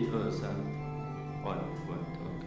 1、2、3，换，OK。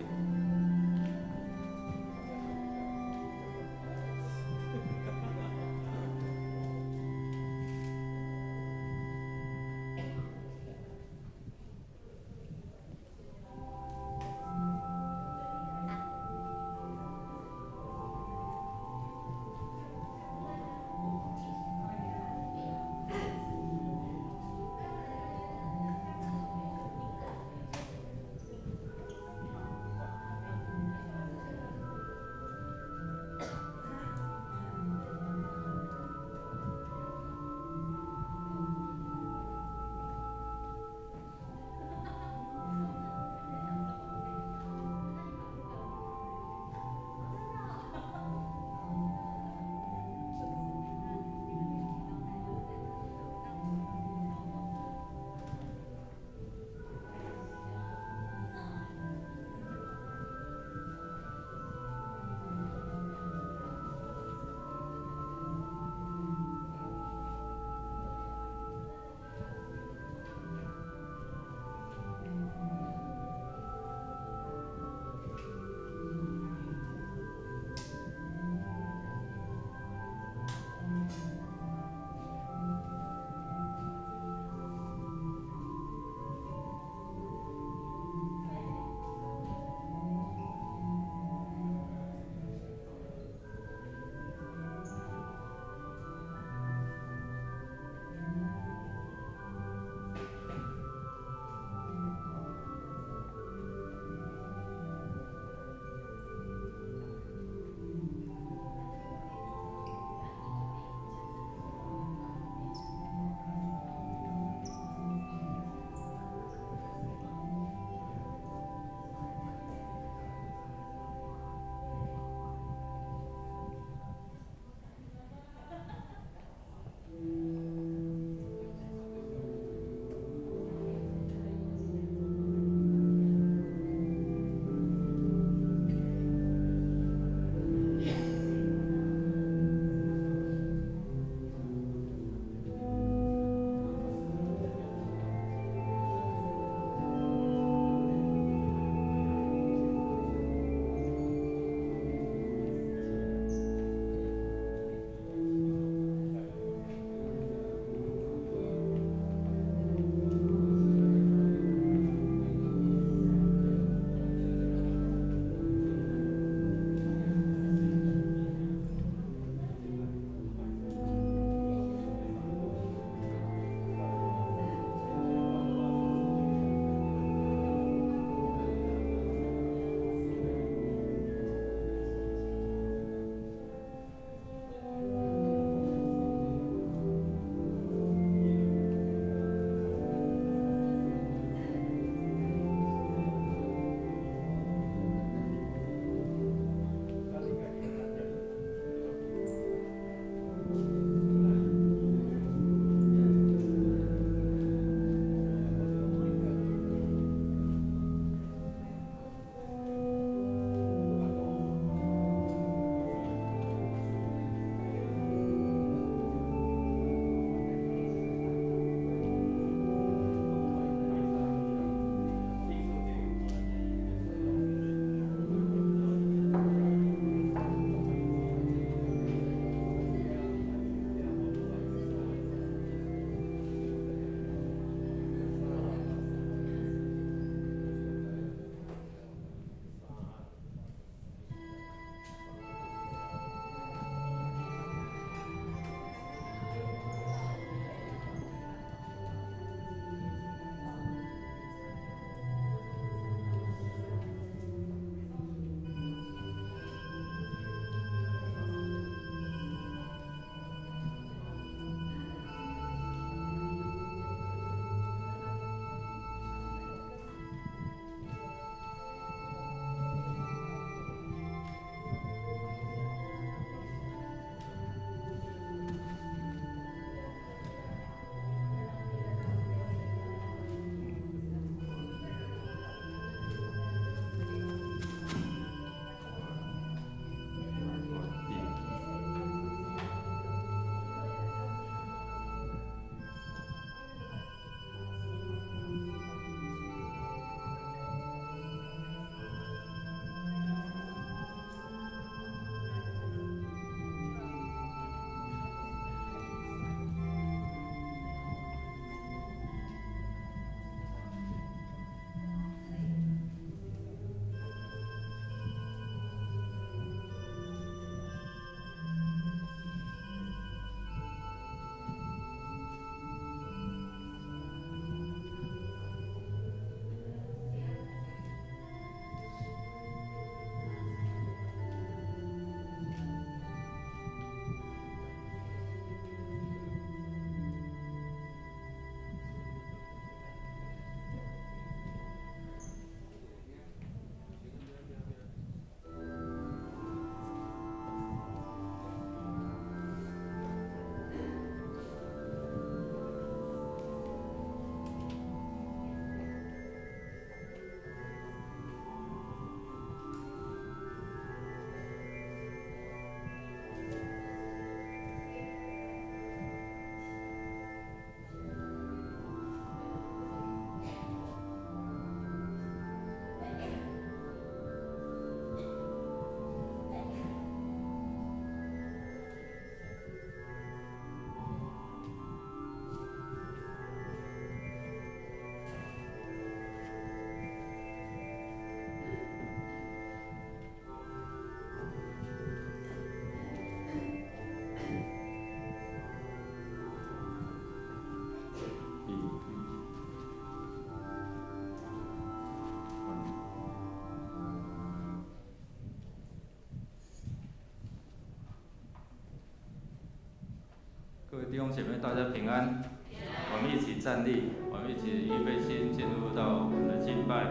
弟兄姐妹，大家平安。我们一起站立，我们一起预备心进入到我们的敬拜。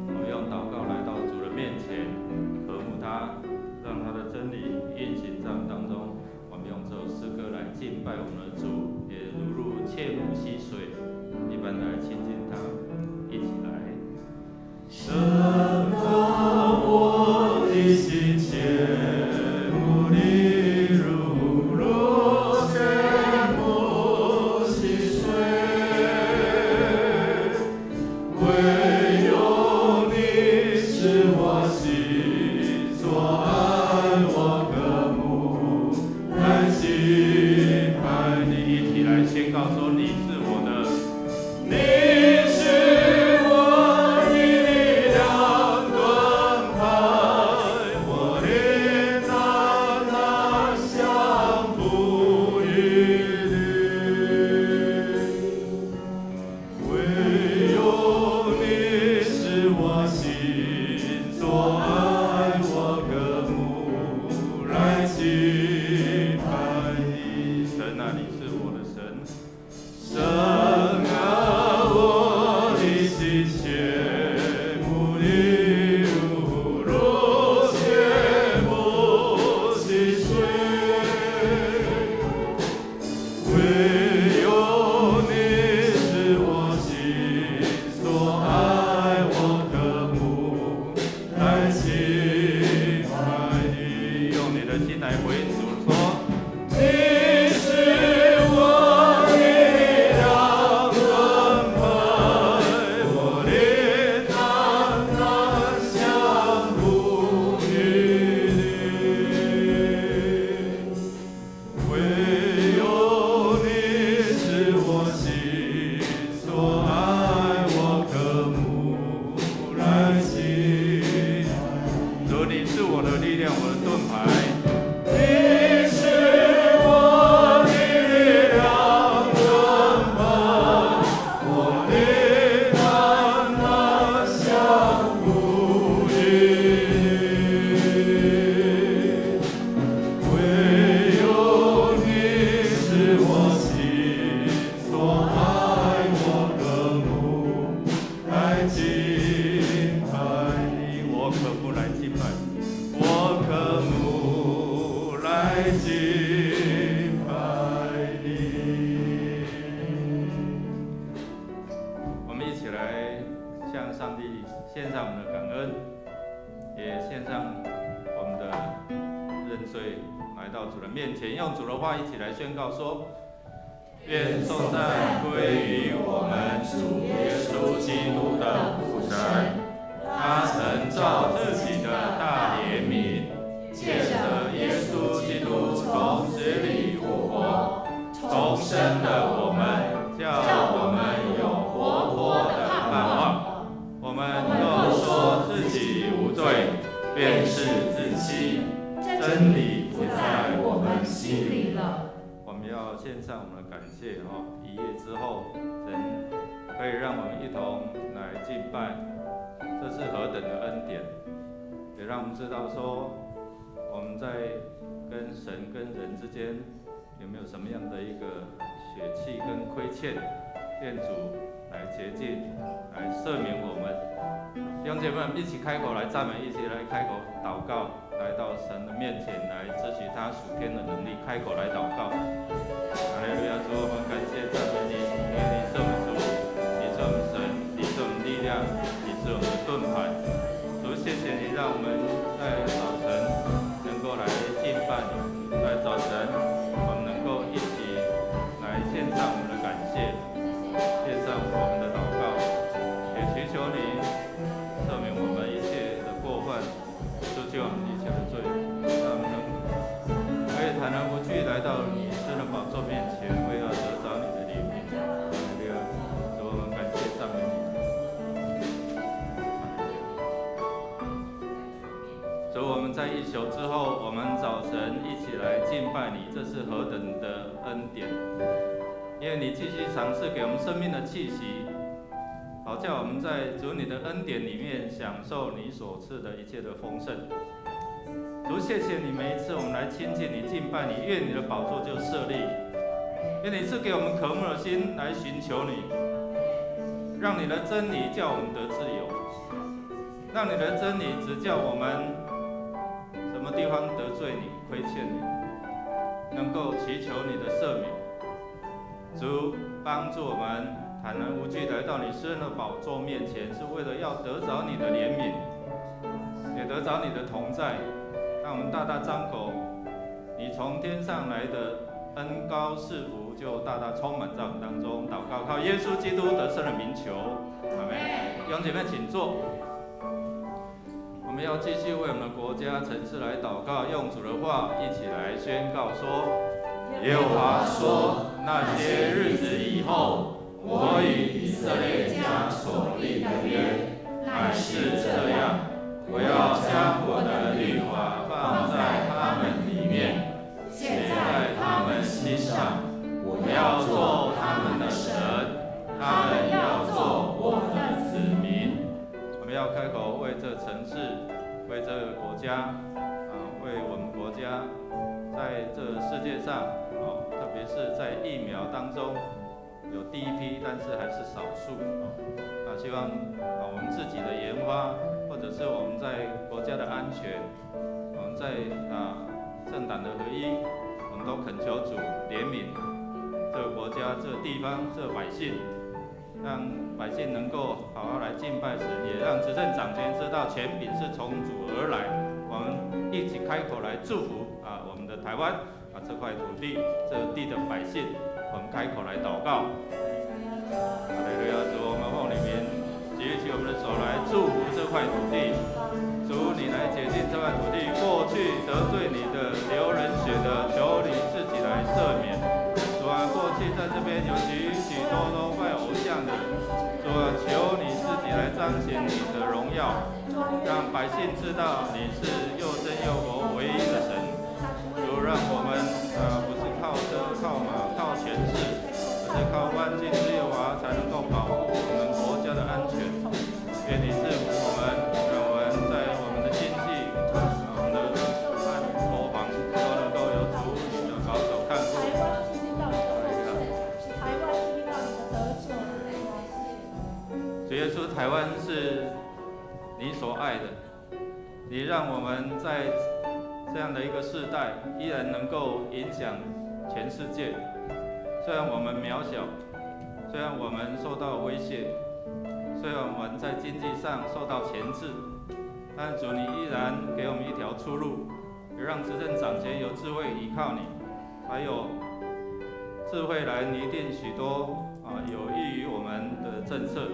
我们用祷告来到主的面前，和睦他，让他的真理运行在我们当中。我们用这首诗歌来敬拜我们的主，也如切慕溪水一般来亲近他。一起来。神啊，我的心切慕你如若切慕溪水，唯有你是我心所爱，我渴慕来敬拜你。一起来宣告说：你是我的，你是我的力量盾牌，我的难降服于你。唯有你是我心所爱，我渴慕来敬拜你。神啊，你是我的神。神啊，我的心切慕你如若切慕溪水，唯有你是我心所爱，我渴慕来敬拜你。用你的心来回应主说：你是我的力量盾牌，我的难降服于你。唯有你是我心所爱，我渴慕来敬拜。主，你是我的力量，我的盾牌。你是我的力量盾牌，我的难降服于你。唯有你是我心所爱，我渴慕来敬拜你。我渴慕来敬拜你，我渴慕来敬拜你。我们一起来向上帝献上我们的感恩，也献上我们的认罪，来到主的面前，用主的话一起来宣告说：愿颂赞归于我们主耶稣基督的父神，他曾照自己的大怜悯，借着耶稣基督从死里复活，重生了我们，叫我们有活泼的盼望。我们若说自己无罪，便是自欺，真理不在我们心里了。我们要献上我们的感谢一夜之后，神可以让我们一同来敬拜，这是何等的恩典，也让我们知道说我们在跟神跟人之间有没有什么样的一个血气跟亏欠，愿主来洁净，来赦免我们。弟兄姐妹们，一起开口来赞美，一起来开口祷告，来到神的面前来支取他属天的能力，开口来祷告。哈利路亚！主，我们感谢赞美你，因为你是我们主，你是我们神，你是我们力量，你是我们的盾牌。主，谢谢你让我们在早晨能够来敬拜你，在早晨我们能够一起来献上我们的感谢，献上我们的祷告，也祈求你赦免我们一切的过犯，除去我们一切的罪，让我们可以坦然无惧来到你神的宝座面前，为要得着你的怜悯。哈利路亚！主，我们感谢赞美你。主，我们在一宿之后，我们早晨一起来敬拜你，这是何等的恩典！因为你继续尝试给我们生命的气息，好叫我们在主你的恩典里面享受你所赐的一切的丰盛。主，谢谢你每一次我们来亲近你、敬拜你，愿你的宝座就设立，愿你赐给我们渴慕的心来寻求你，让你的真理叫我们得自由，让你的真理指教我们什么地方得罪你、亏欠你，能够祈求你的赦免。主帮助我们坦然无惧来到你施恩的宝座面前，是为了要得着你的怜悯，也得着你的同在。让我们大大张口，你从天上来的恩膏赐福就大大充满在我们当中。祷告靠耶稣基督得胜的名求，阿们。弟兄姐妹请坐。我们要继续为我们的国家、城市来祷告，用主的话一起来宣告说：耶和华说，那些日子以后，我与以色列家所立的约乃是这样，我要将我的律法放在他们里面，写在他们心上。我要做他们的神，他们要做我的子民。我们要开口为这城市、为这个国家，为我们国家，在这世界上，特别是在疫苗当中，有第一批，但是还是少数。希望我们自己的研发，或者是我们在国家的安全，我们在政党的合一，我们都恳求主怜悯这个国家、这个地方、这个百姓，让百姓能够好好来敬拜神，也让执政掌权知道权柄是从主而来。我们一起开口来祝福我们的台湾这块土地、这地的百姓，我们开口来祷告。哈利路亚！主，我们奉你名举起我们的手来祝福这块土地。主，你来洁净这块土地，过去得罪你的、流人血的，求你自己来赦免。主啊，过去在这边有许多都拜偶像的，主啊，求你自己来彰显你的荣耀，让百姓知道你是又真又活唯一的神。主，让我们不是靠车、靠马、靠权势，而是靠万军之耶和华才能够保护我们国家的安全。愿你赐福我们，让我们在我们的经济、我们的国防都能够有主你的保守看顾。主耶稣，台湾是你所爱的，你让我们在这样的一个世代，依然能够影响全世界。虽然我们渺小，虽然我们受到威胁，虽然我们在经济上受到钳制，但主你依然给我们一条出路，也让执政掌权有智慧依靠你，还有智慧来拟定许多有益于我们的政策。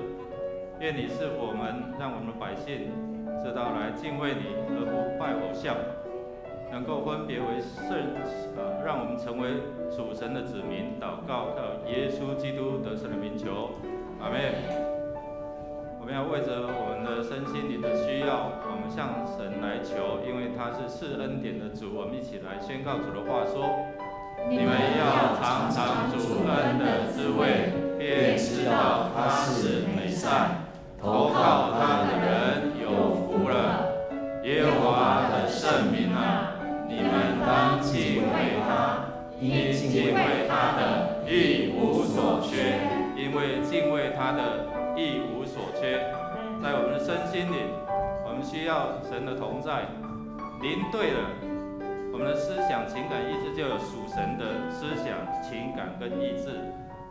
愿你赐福我们，让我们的百姓知道来敬畏你，而不拜偶像，能够分别为圣，让我们成为属神的子民。祷告靠耶稣基督得胜的名求，阿们。我们要为着我们的身心灵的需要，我们向神来求，因为他是赐恩典的主。我们一起来宣告主的话说：你们要尝尝主恩的滋味，便知道他是美善。投靠他的人有福了。耶和华的圣民啊，你们当敬畏他，因敬畏他的一无所缺，因为敬畏他的一无所缺。在我们的身心灵，我们需要神的同在，灵对了，我们的思想、情感、意志就有属神的思想、情感跟意志，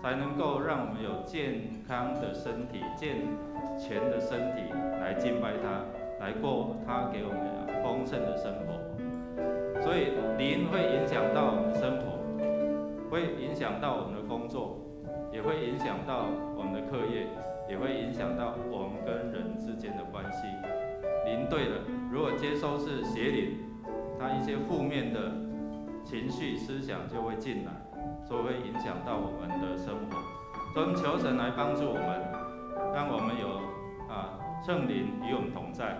才能够让我们有健康的身体、健全的身体来敬拜他，来过他给我们丰盛的生活。所以灵会影响到我们的生活，会影响到我们的工作，也会影响到我们的课业，也会影响到我们跟人之间的关系。灵对了，如果接收是邪灵，它一些负面的情绪、思想就会进来，所以会影响到我们的生活。所以我们求神来帮助我们，让我们有圣灵与我们同在，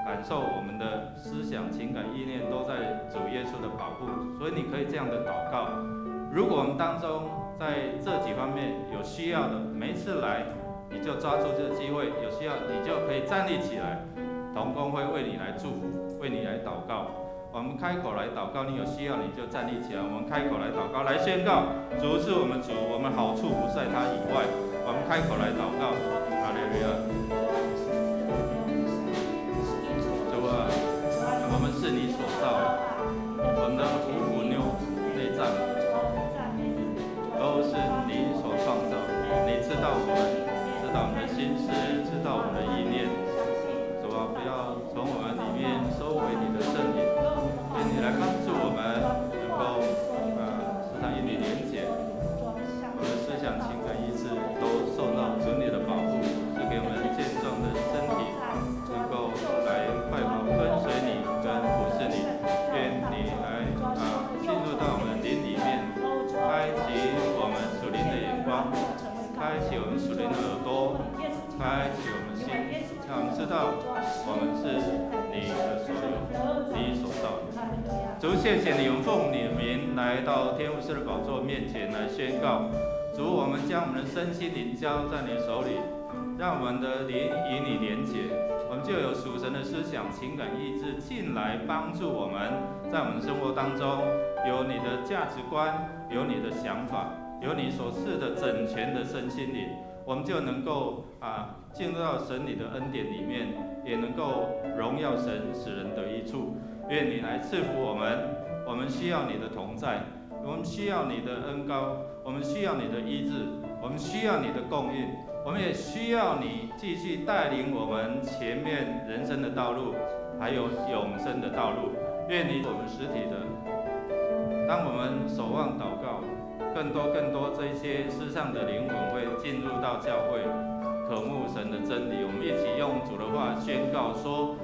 感受我们的思想、情感、意念都在主耶稣的保护。所以你可以这样的祷告：如果我们当中在这几方面有需要的，每一次来你就抓住这个机会，有需要你就可以站立起来，同工会为你来祝福，为你来祷告。我们开口来祷告，你有需要你就站立起来。我们开口来祷告，来宣告主是我们主，我们好处不在他以外。我们开口来祷告，哈利路亚。主啊，我们是你所造的，我们的五谷内脏都是你所创造的。你知道我们，知道我们的心思，知道我们的意念。主啊，不要从我们里面收回你的圣灵，愿你来帮助我们，能够时常与你连结，我们的思想、情感、意志都受到主你的保护，赐给我们健壮的身体，能够来快跑跟随你，跟服侍你。愿你来进入到我们灵里面，开启我们属灵的眼光，开启我们属灵的耳朵，开启我们心，让我们知道我们是你的所有，你所造的。主，谢谢你，我们奉你的名来到天父师的宝座面前来宣告。主，我们将我们的身心灵交在你手里，让我们的灵与你连结，我们就有属神的思想、情感、意志进来帮助我们，在我们生活当中有你的价值观，有你的想法，有你所赐的整全的身心灵，我们就能够进入到神你的恩典里面，也能够荣耀神，使人得益处。愿你来赐福我们，我们需要你的同在，我们需要你的恩膏，我们需要你的医治，我们需要你的供应，我们也需要你继续带领我们前面人生的道路，还有永生的道路。愿你我们实体的，当我们守望祷告，更多这些世上的灵魂会进入到教会，渴慕神的真理。我们一起用主的话宣告说：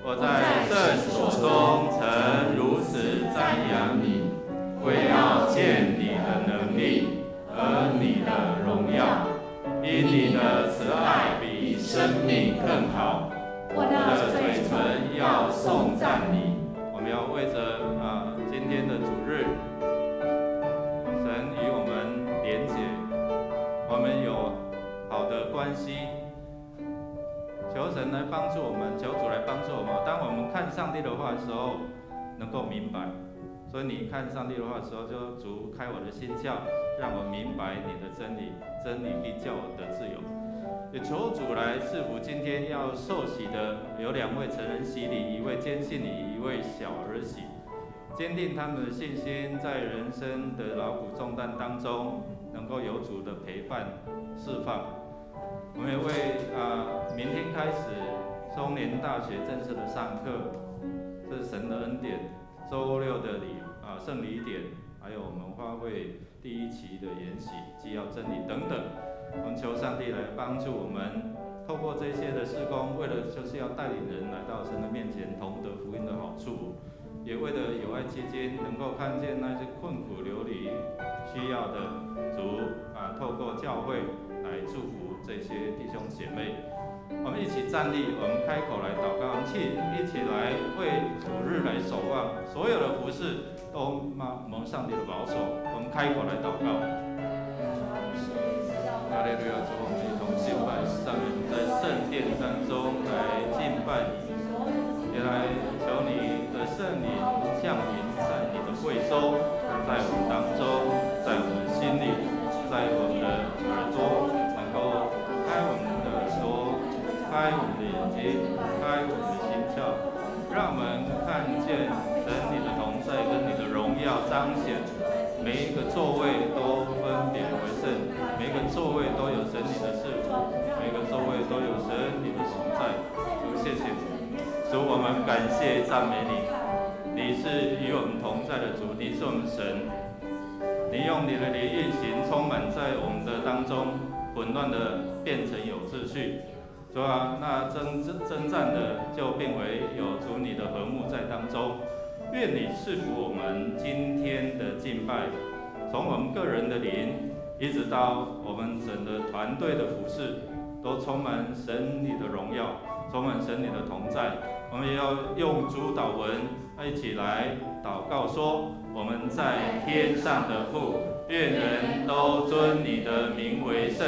我在圣所中曾如此瞻仰你，为要见你的能力和你的荣耀，因你的慈爱比生命更好。我的嘴唇要颂赞你。我们要为着今天的主日，神与我们连结，我们有好的关系。求神来帮助我们，求主来帮助我们。当我们看上帝的话的时候，能够明白。所以你看上帝的话的时候，就主开我的心窍，让我明白你的真理，真理必叫我得自由。也求主来赐福今天要受洗的有2位成人洗礼，一位坚信礼，一位小儿洗，坚定他们的信心，在人生的劳苦重担当中，能够有主的陪伴释放。我们也为明天开始中年大学正式的上课，这是神的恩典。周6的圣礼典，还有我们花卉第1期的研习、纪要真理等等，我们求上帝来帮助我们，透过这些的事工，为了就是要带领人来到神的面前，同得福音的好处，也为了友爱基金能够看见那些困苦流离需要的主透过教会来祝福这些弟兄姐妹。我们一起站立，我们开口来祷告，我们一起来为主日来守望，所有的服事都蒙上帝的保守。我们开口来祷告。哈利路亚！主，我们一同敬拜赞美，在圣殿当中来敬拜你，也来求你的圣灵降临在你的会中，在我们当中，在我们心里，在我们的耳朵，能够开我们的耳朵，开我们的眼睛，开我们的心窍，让我们看见神你的同在跟你的荣耀彰显。每一个座位都分别为圣，每一个座位都有神你的赐福，每一个座位都有神你的同在。主，谢谢你，主，我们感谢赞美你，你是与我们同在的主，你是我们神，你用你的灵运行，充满在我们的当中，混乱的变成有秩序。主啊，那征战的就变为有主你的和睦在当中。愿你赐福我们今天的敬拜，从我们个人的灵，一直到我们整个团队的服事，都充满神你的荣耀，充满神你的同在。我们也要用主祷文一起来祷告说：我们在天上的父，愿人都尊你的名为圣，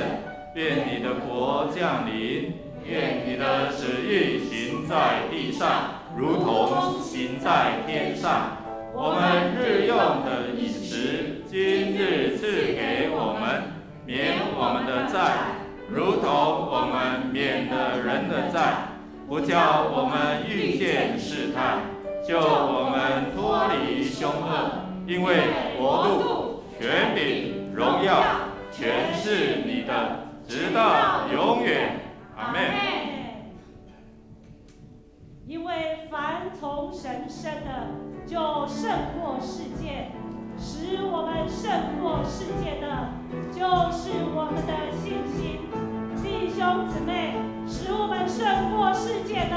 愿你的国降临，愿你的旨意行在地上，如同行在天上。我们日用的饮食，今日赐给我们，免我们的债，如同我们免了人的债，不叫我们遇见试探，救我们脱离凶恶。因为国度、权柄、荣耀，全是你的，直到永远。阿们。因为凡从神生的，就胜过世界；使我们胜过世界的，就是我们的信心。弟兄姊妹，使我们胜过世界的，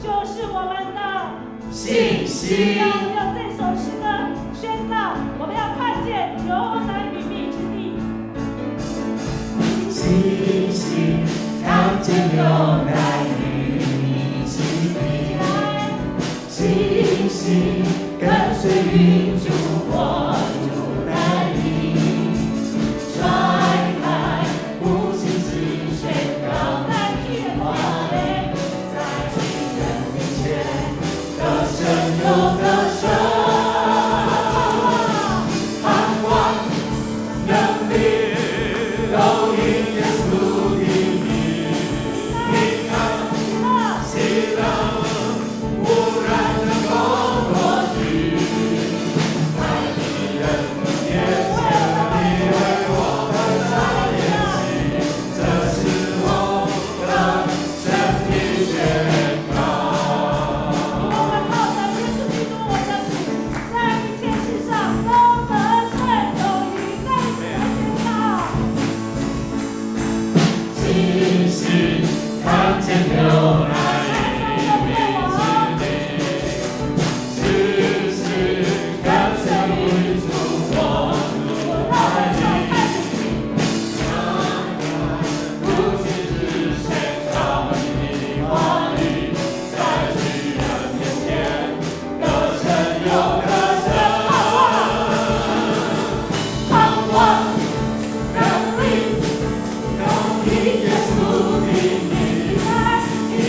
就是我们的信心。让我们用这首诗歌宣告：我们要看见牛奶与蜜之地。信心看见牛奶与蜜之地，信心跟随云主我主带领，传开无尽之宣告，在巨人面前得胜又得胜，盼望能力都因耶稣的名，平安喜乐无然能够夺去，在敌人面前你为我摆上筵席，这是我的身体宣告。我们靠着耶稣基督我们的主，在一切事上都得胜有余，在此宣告。信心看见牛奶与蜜之地，时时跟随云主我主带领，无尽之宣告你的话语，在巨人面前得胜又得胜，盼望能力都因耶稣的名，平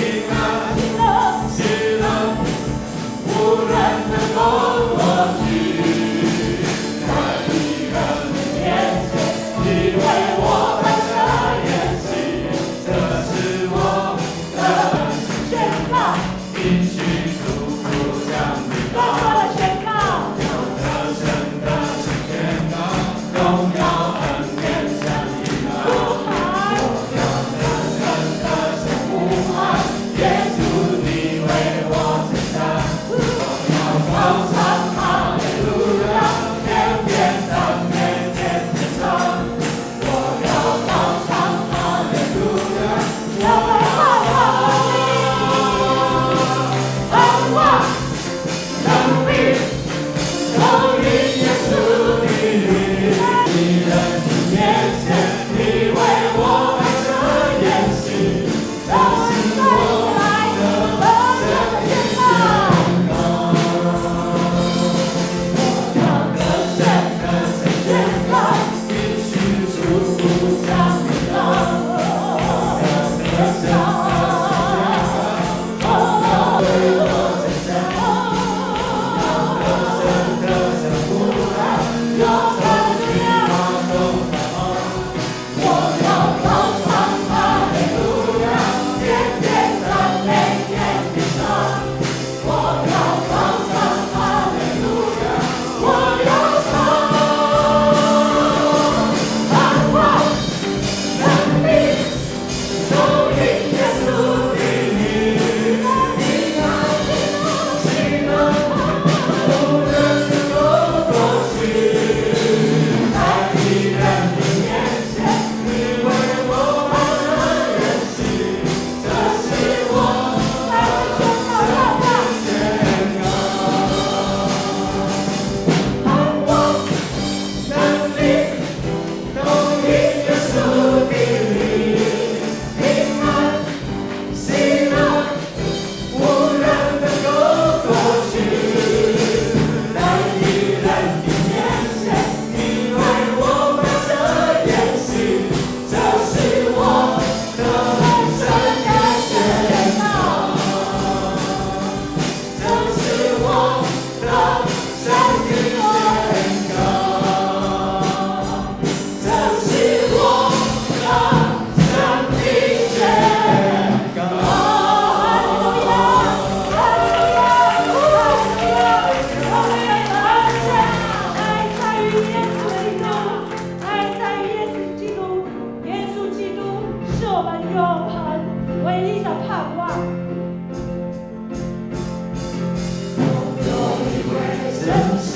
唯一的盼望。有一位真神，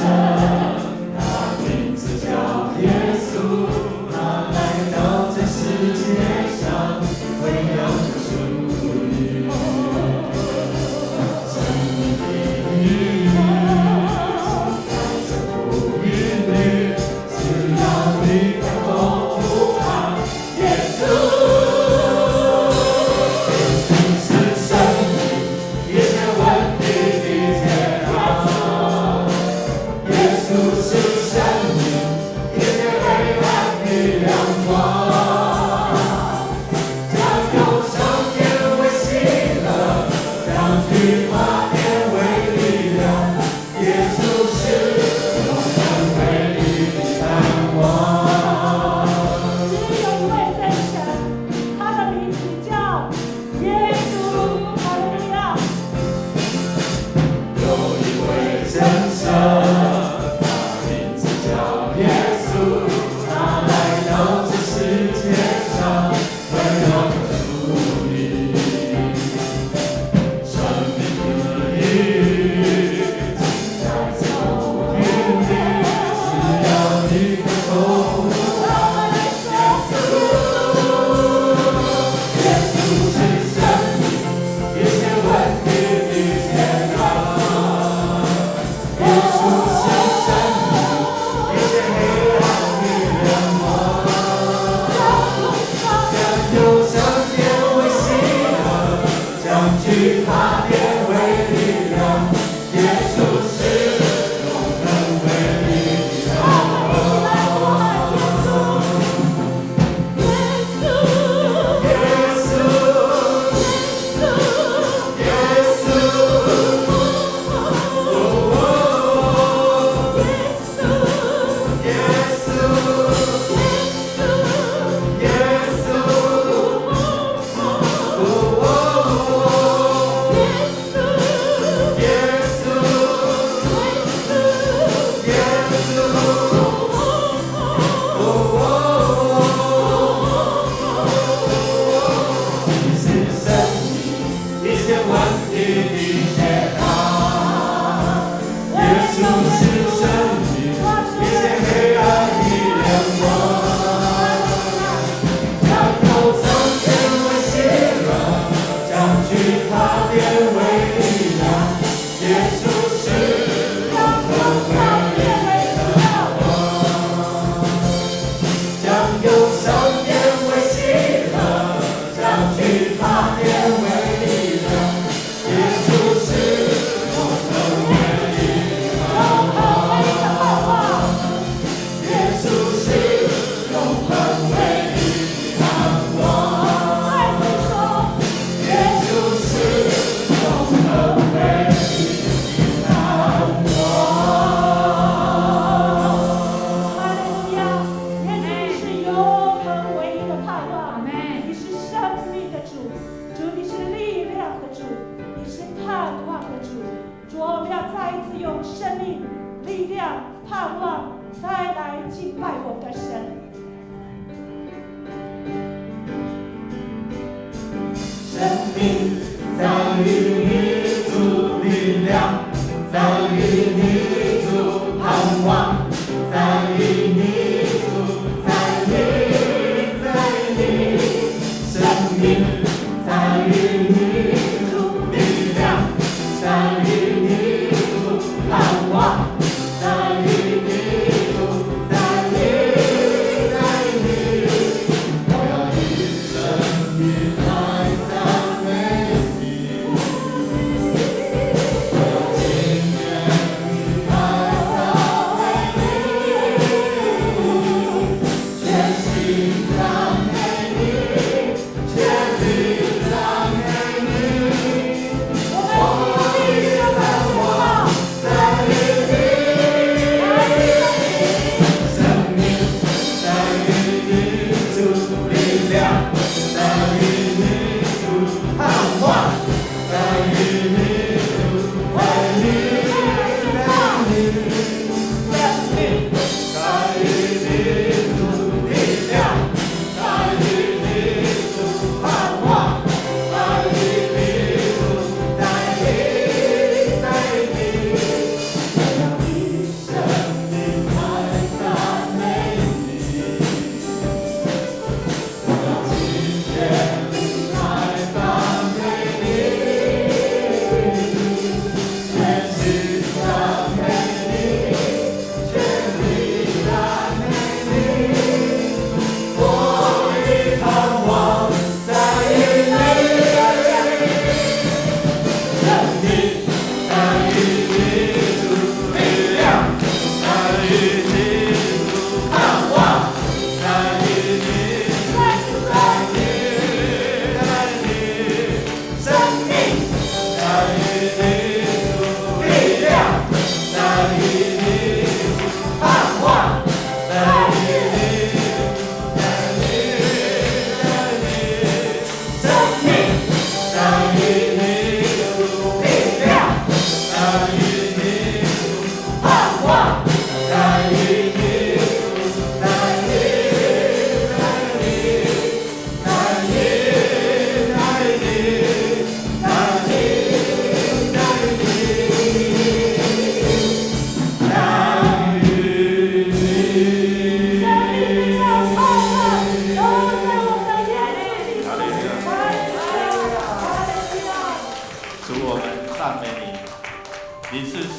他名字叫耶稣，他来到这世界上，为要救赎你。生命的意义，在这福音里，只要你能够呼喊耶稣。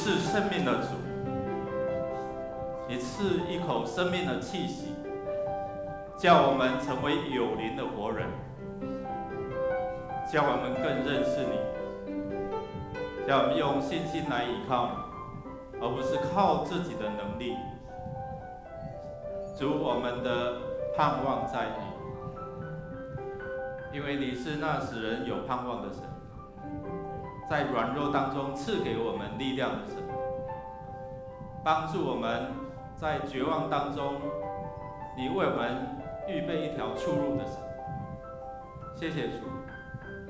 是生命的主，你赐一口生命的气息，叫我们成为有灵的活人，叫我们更认识你，叫我们用信心来依靠你，而不是靠自己的能力。主，我们的盼望在你，因为你是那使人有盼望的神，在软弱当中赐给我们力量的神，帮助我们在绝望当中，你为我们预备一条出路的神。谢谢主，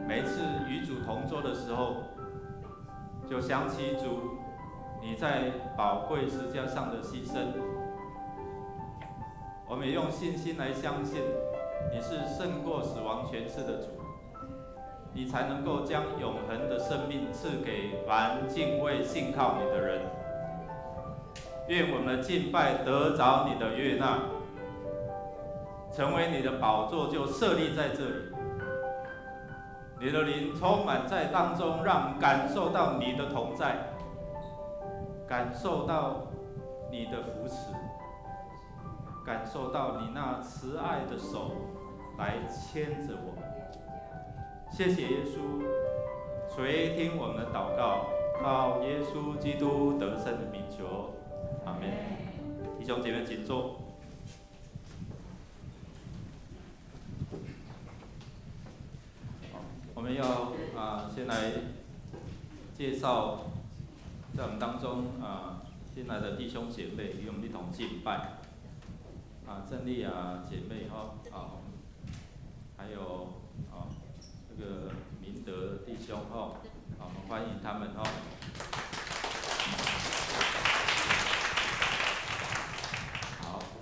每一次与主同桌的时候，就想起主你在宝贵十字架上的牺牲。我们也用信心来相信，你是胜过死亡权势的主，你才能够将永恒的生命赐给凡敬畏信靠你的人。愿我们的敬拜得着你的悦纳，成为你的宝座就设立在这里。你的灵充满在当中，让我们感受到你的同在，感受到你的扶持，感受到你那慈爱的手来牵着我们。谢谢耶稣，垂听我们的祷告，靠耶稣基督得胜的名求，阿门。弟兄姐妹，请坐。我们要先来介绍在我们当中新来的弟兄姐妹，与我们一同敬拜。郑丽雅姐妹还有这个明德弟兄我们欢迎他们好，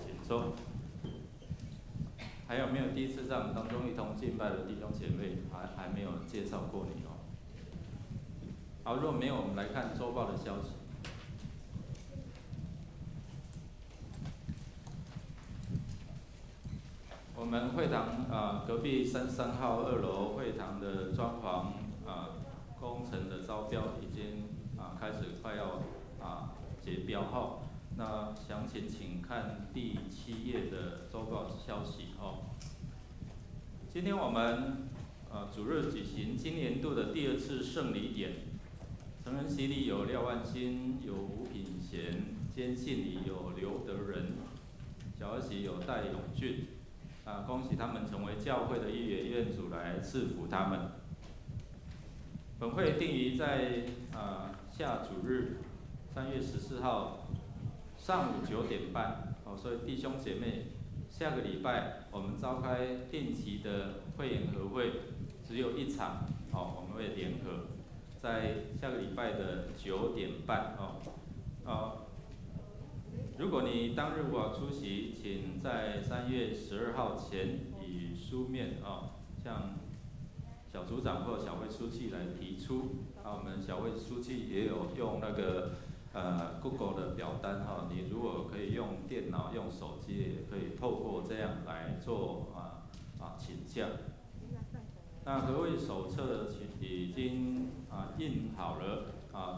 请坐。还有没有第一次在我们当中一同敬拜的弟兄姐妹还没有介绍过你好，如果没有，我们来看周报的消息。我们会堂隔壁33号2楼会堂的装潢工程的招标已经开始快要结标那详情请看第7页的周报消息今天我们主日举行今年度的第2次圣礼典，成人洗礼有廖万新，有吴品贤，监信礼有刘德仁，小儿洗有戴永俊。恭喜他们成为教会的一员，愿主来赐福他们。本会定于在下主日3月14号上午9点半所以弟兄姐妹，下个礼拜我们召开定期的会员和会，只有1场我们会联合在下个礼拜的9点半如果你当日无法出席，请在3月12号前以书面向小组长或小会书记来提出。我们小会书记也有用那个Google 的表单你如果可以用电脑、用手机，也可以透过这样来做请假。那和会手册已经印好了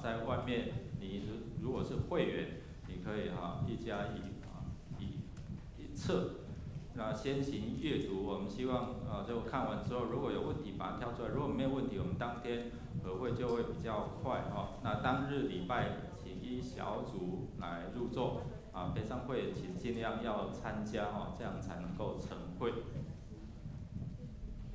在外面，你如果是会员，你可以一家一册，那先行阅读。我们希望就看完之后，如果有问题把它挑出来，如果没有问题，我们当天和会就会比较快那当日礼拜请依小组来入座陪商会请尽量要参加这样才能够成会。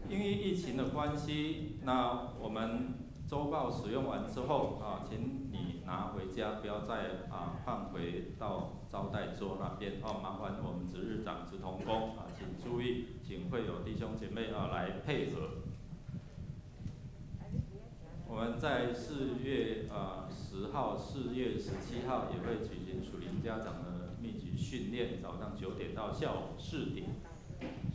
因为疫情的关系，那我们周报使用完之后请你拿回家，不要再放回到招待桌那边麻烦我们值日长、值同工请注意，请会友弟兄姐妹来配合。我们在4月10号、4月17号也会举行属灵家长的密集训练，早上9点到下午4点。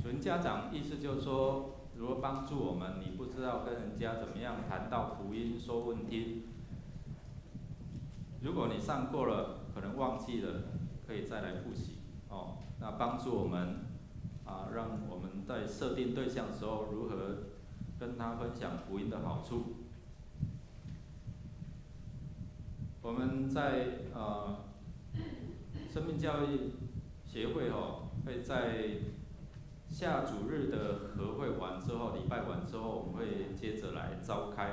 属灵家长意思就是说，如何帮助我们，你不知道跟人家怎么样谈到福音、说问听。如果你上过了，可能忘记了，可以再来复习那帮助我们让我们在设定对象的时候，如何跟他分享福音的好处。我们在生命教育协会会在下主日的合会完之后，礼拜完之后，我们会接着来召开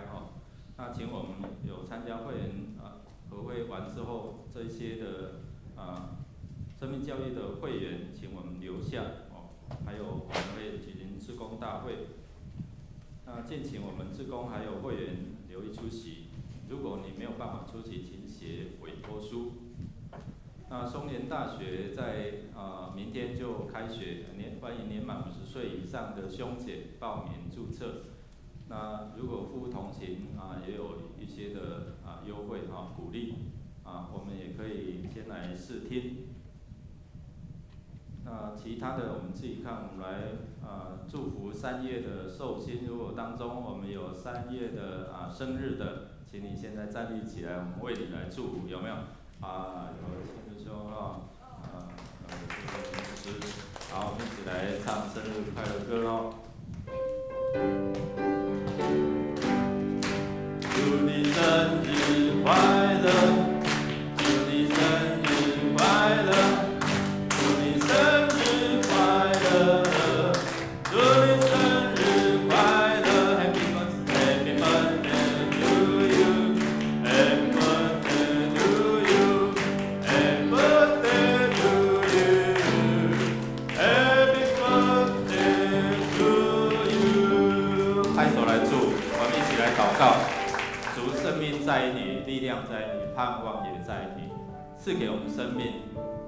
那请我们有参加会员合会完之后，这些的生命教育的会员，请我们留下还有我们会举行志工大会。那敬请我们志工还有会员留意出席。如果你没有办法出席，请写委托书。那松联大学在明天就开学，欢迎年满50岁以上的兄姐报名注册。那如果夫妇同行也有一些的优惠鼓励我们也可以先来试听。那其他的我们自己看，我们来祝福3月的寿星。如果当中我们有3月的生日的，请你现在站立起来，我们为你来祝福，有没有？有亲师兄好，我们一起来唱生日快乐歌喽。祝你生日快乐，祝你生日快乐，祝你生日快乐，祝你生日快乐 ，Happy birthday to you, Happy birthday to you, Happy birthday to you, Happy birthday to you。拍手来祝，我们一起来祷告。主，生命在于你，力量在于你，盼望也在于你，赐给我们生命，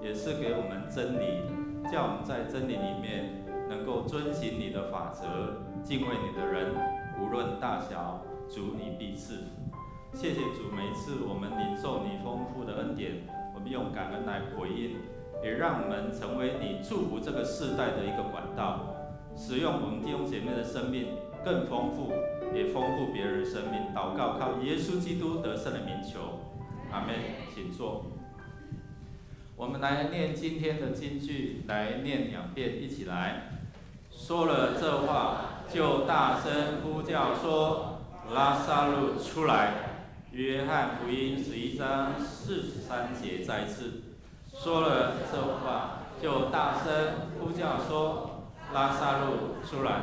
也赐给我们真理，叫我们在真理里面能够遵行你的法则，敬畏你的人，无论大小，主你必赐福。谢谢主，每一次我们领受你丰富的恩典，我们用感恩来回应，也让我们成为你祝福这个世代的一个管道，使用我们弟兄姐妹的生命更丰富，也丰富别人的生命。祷告靠耶稣基督得胜的名求，阿们。请坐。我们来念今天的金句，来念2遍，一起来。说了这话，就大声呼叫说：“拉撒路出来！”约翰福音11章43节再次。说了这话，就大声呼叫说：“拉撒路出来！”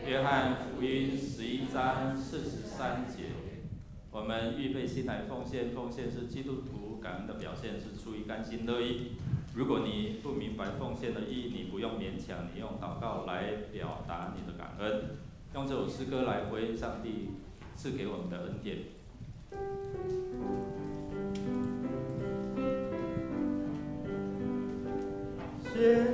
约翰福音11章43节。我们预备心来奉献，奉献是基督徒感恩的表现，是出于甘心乐意。如果你不明白奉献的意义，你不用勉强，你用祷告来表达你的感恩，用这首诗歌来回应上帝赐给我们的恩典。谢